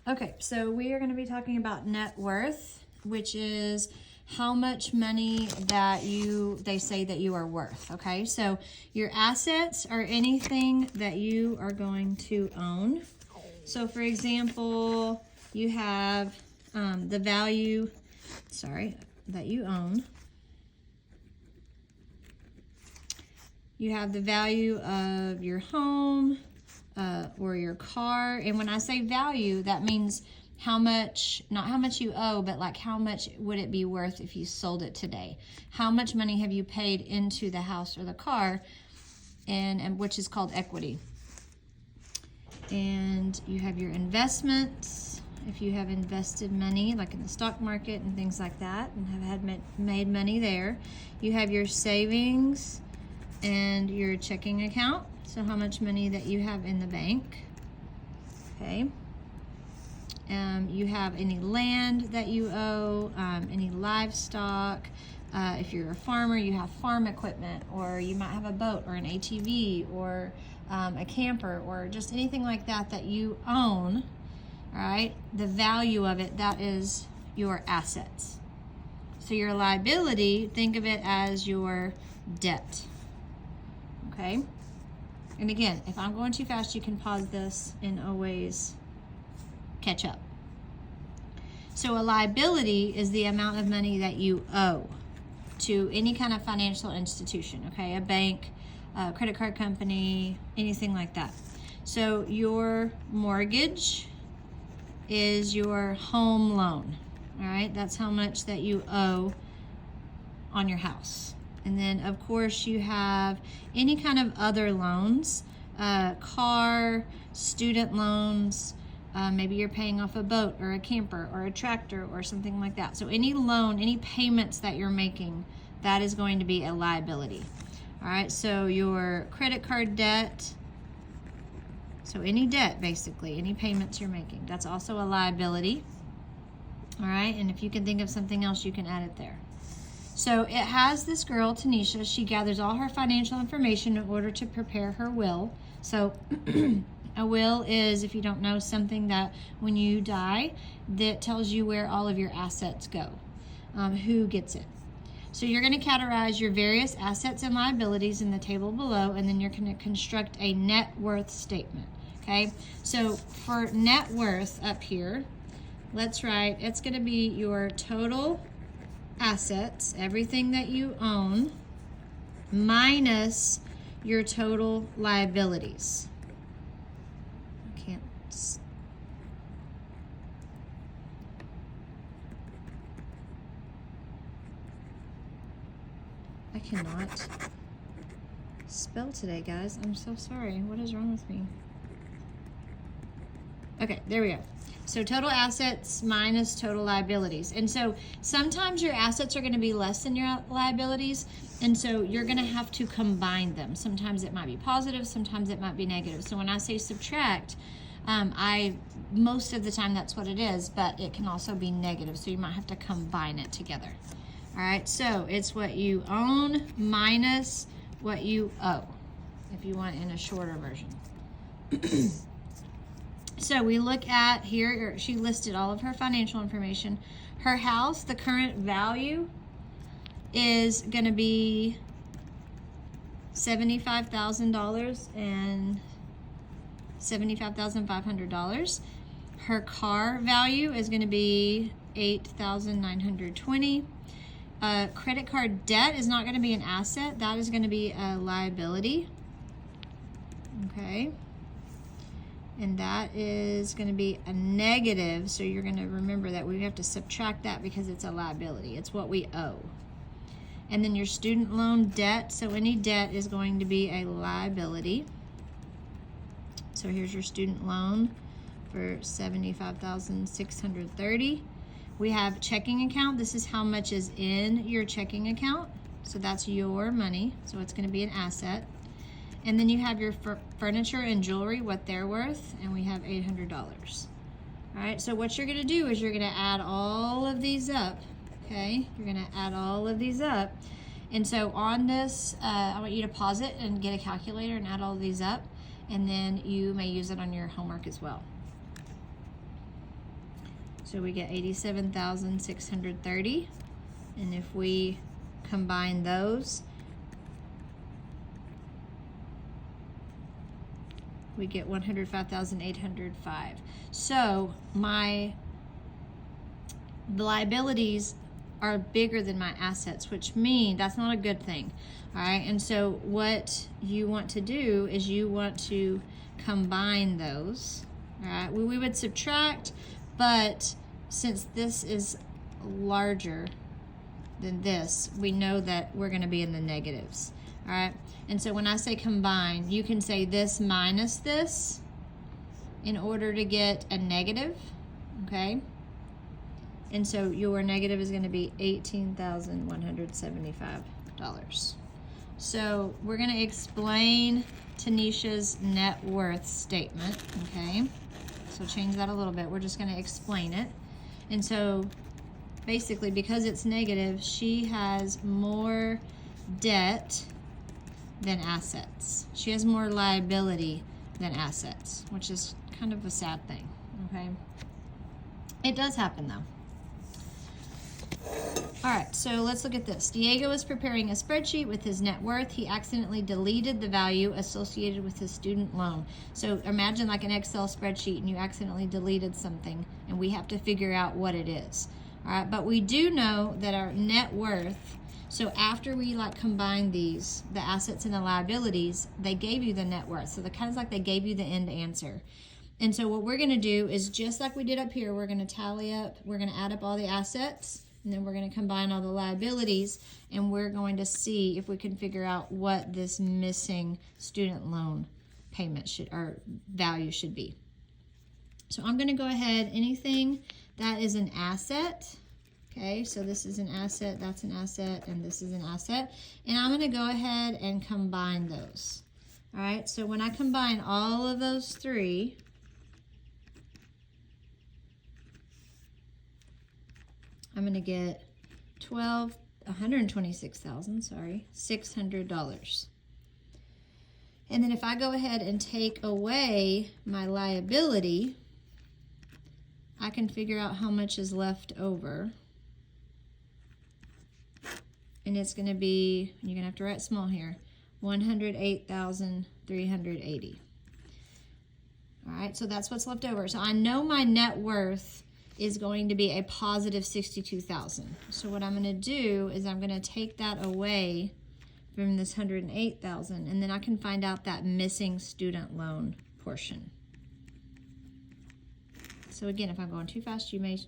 Okay, so we are going to be talking about net worth, which is how much money that they say that you are worth. Okay, so your assets are anything that you are going to own. So for example, you have the value, that you own. You have the value of your home or your car. And when I say value, that means how much, not how much you owe, but like how much would it be worth if you sold it today? How much money have you paid into the house or the car, and which is called equity. And you have your investments. If you have invested money, like in the stock market and things like that, and have made money there. You have your savings and your checking account. So how much money that you have in the bank. Okay. You have any land that you owe, any livestock. If you're a farmer, you have farm equipment, or you might have a boat or an ATV or a camper or just anything like that that you own. All right. The value of it, that is your assets. So your liability, think of it as your debt. Okay. And again, if I'm going too fast, you can pause this and always catch up. So a liability is the amount of money that you owe to any kind of financial institution, okay? A bank, a credit card company, anything like that. So your mortgage is your home loan, all right? That's how much that you owe on your house. And then, of course, you have any kind of other loans, car, student loans, maybe you're paying off a boat or a camper or a tractor or something like that. So any loan, any payments that you're making, that is going to be a liability. All right, so your credit card debt, so any debt basically, any payments you're making, that's also a liability. All right, and if you can think of something else, you can add it there. So it has this girl, Tanisha, she gathers all her financial information in order to prepare her will. So a will is, if you don't know, something that when you die, that tells you where all of your assets go, who gets it. So you're going to categorize your various assets and liabilities in the table below, and then you're going to construct a net worth statement. Okay, so for net worth up here, let's write, it's going to be your total assets, everything that you own, minus your total liabilities. I cannot spell today, guys. I'm so sorry. What is wrong with me? Okay, there we go. So total assets minus total liabilities. And so sometimes your assets are going to be less than your liabilities, and so you're going to have to combine them. Sometimes it might be positive, sometimes it might be negative. So when I say subtract, most of the time that's what it is, but it can also be negative, so you might have to combine it together. All right, so it's what you own minus what you owe, if you want in a shorter version. So we look at here, she listed all of her financial information. Her house, the current value is going to be $75,000 and $75,500. Her car value is going to be $8,920. Credit card debt is not going to be an asset. That is going to be a liability. Okay. And that is going to be a negative. So you're going to remember that we have to subtract that because it's a liability. It's what we owe. And then your student loan debt. So any debt is going to be a liability. So here's your student loan for $75,630. We have checking account. This is how much is in your checking account. So that's your money. So it's going to be an asset. And then you have your furniture and jewelry, what they're worth, and we have $800. All right, so what you're going to do is you're going to add all of these up, okay? You're going to add all of these up. And so on this, I want you to pause it and get a calculator and add all of these up, and then you may use it on your homework as well. So we get 87,630. And if we combine those, we get 105,805. So the liabilities are bigger than my assets, which means that's not a good thing. All right, and so what you want to do is you want to combine those. All right, we would subtract, but since this is larger than this, we know that we're going to be in the negatives. All right, and so when I say combine, you can say this minus this in order to get a negative, okay? And so your negative is going to be $18,175. So we're going to explain Tanisha's net worth statement, okay? So change that a little bit. We're just going to explain it. And so basically, because it's negative, she has more debt than assets. She has more liability than assets, which is kind of a sad thing, okay? It does happen though. All right, so let's look at this. Diego is preparing a spreadsheet with his net worth. He accidentally deleted the value associated with his student loan. So imagine like an Excel spreadsheet and you accidentally deleted something and we have to figure out what it is. All right, but we do know that our net worth, so after we like combine these, the assets and the liabilities, they gave you the net worth. So the kind of like they gave you the end answer. And so what we're gonna do is just like we did up here, we're gonna tally up, we're gonna add up all the assets, and then we're going to combine all the liabilities, and we're going to see if we can figure out what this missing student loan payment should, or value should be. So I'm going to go ahead, anything that is an asset, okay, so this is an asset, that's an asset, and this is an asset, and I'm going to go ahead and combine those. All right, so when I combine all of those three, I'm going to get $600. And then if I go ahead and take away my liability, I can figure out how much is left over. And it's going to be, you're going to have to write small here, 108,380. All right, so that's what's left over. So I know my net worth is going to be a positive 62,000. So what I'm going to do is I'm going to take that away from this 108,000, and then I can find out that missing student loan portion. So again, if I'm going too fast, you may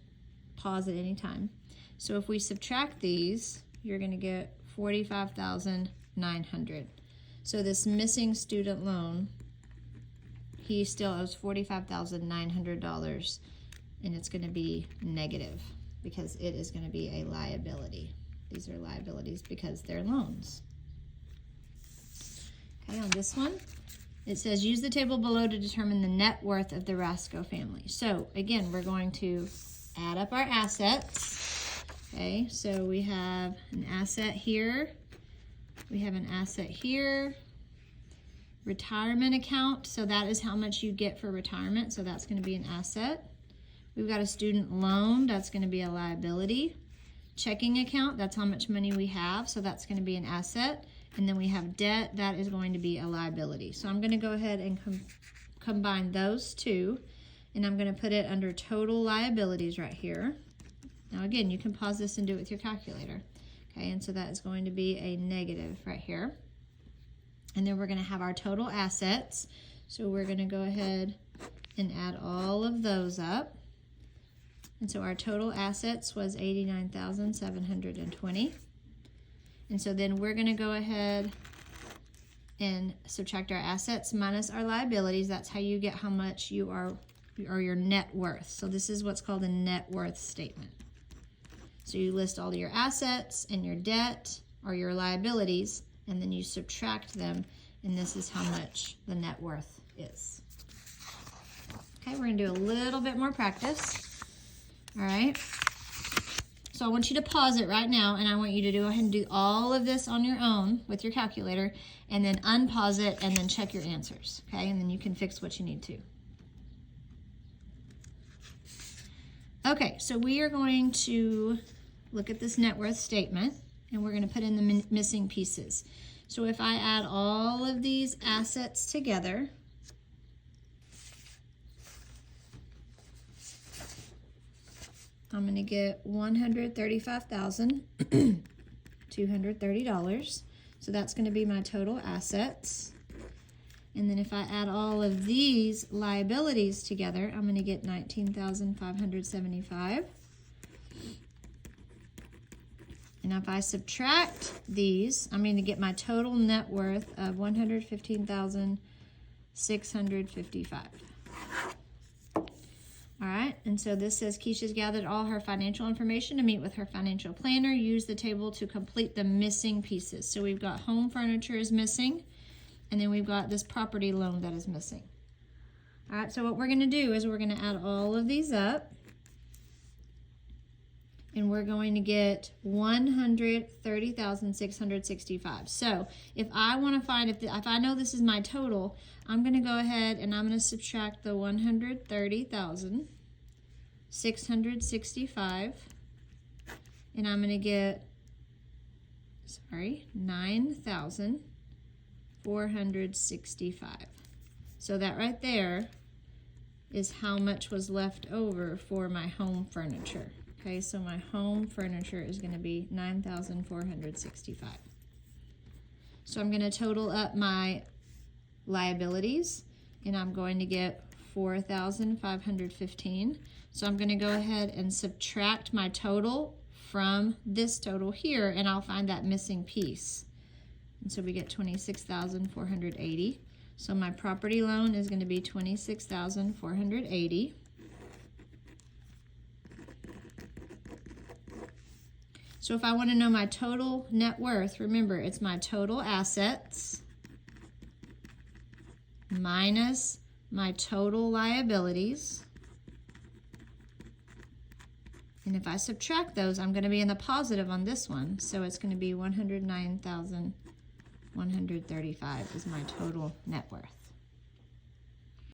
pause at any time. So if we subtract these, you're going to get 45,900. So this missing student loan, he still owes $45,900. And it's going to be negative because it is going to be a liability. These are liabilities because they're loans. Okay, on this one, it says use the table below to determine the net worth of the Rasco family. So again, we're going to add up our assets. Okay, so we have an asset here. We have an asset here. Retirement account, so that is how much you get for retirement. So that's going to be an asset. We've got a student loan, that's going to be a liability. Checking account, that's how much money we have, so that's going to be an asset. And then we have debt, that is going to be a liability. So I'm going to go ahead and combine those two, and I'm going to put it under total liabilities right here. Now again, you can pause this and do it with your calculator. Okay, and so that is going to be a negative right here. And then we're going to have our total assets. So we're going to go ahead and add all of those up. And so our total assets was 89,720. And so then we're going to go ahead and subtract our assets minus our liabilities. That's how you get how much you are, or your net worth. So this is what's called a net worth statement. So you list all your assets and your debt or your liabilities, and then you subtract them, and this is how much the net worth is. Okay, we're going to do a little bit more practice. All right, so I want you to pause it right now, and I want you to go ahead and do all of this on your own with your calculator, and then unpause it, and then check your answers, okay? And then you can fix what you need to. Okay, so we are going to look at this net worth statement, and we're going to put in the missing pieces. So if I add all of these assets together, I'm going to get $135,230. So that's going to be my total assets. And then if I add all of these liabilities together, I'm going to get $19,575. And if I subtract these, I'm going to get my total net worth of $115,655. All right, and so this says Keisha's gathered all her financial information to meet with her financial planner. Use the table to complete the missing pieces. So we've got home furniture is missing, and then we've got this property loan that is missing. All right, so what we're going to do is we're going to add all of these up, and we're going to get $130,665. So if I want to find, if I know this is my total, I'm going to go ahead and I'm going to subtract the $130,665, and I'm going to get, $9,465. So that right there is how much was left over for my home furniture. Okay, so my home furniture is going to be $9,465. So I'm going to total up my liabilities, and I'm going to get $4,515. So I'm going to go ahead and subtract my total from this total here, and I'll find that missing piece. And so we get $26,480. So my property loan is going to be $26,480. So if I want to know my total net worth, remember it's my total assets minus my total liabilities. And if I subtract those, I'm going to be in the positive on this one. So it's going to be $109,135 is my total net worth.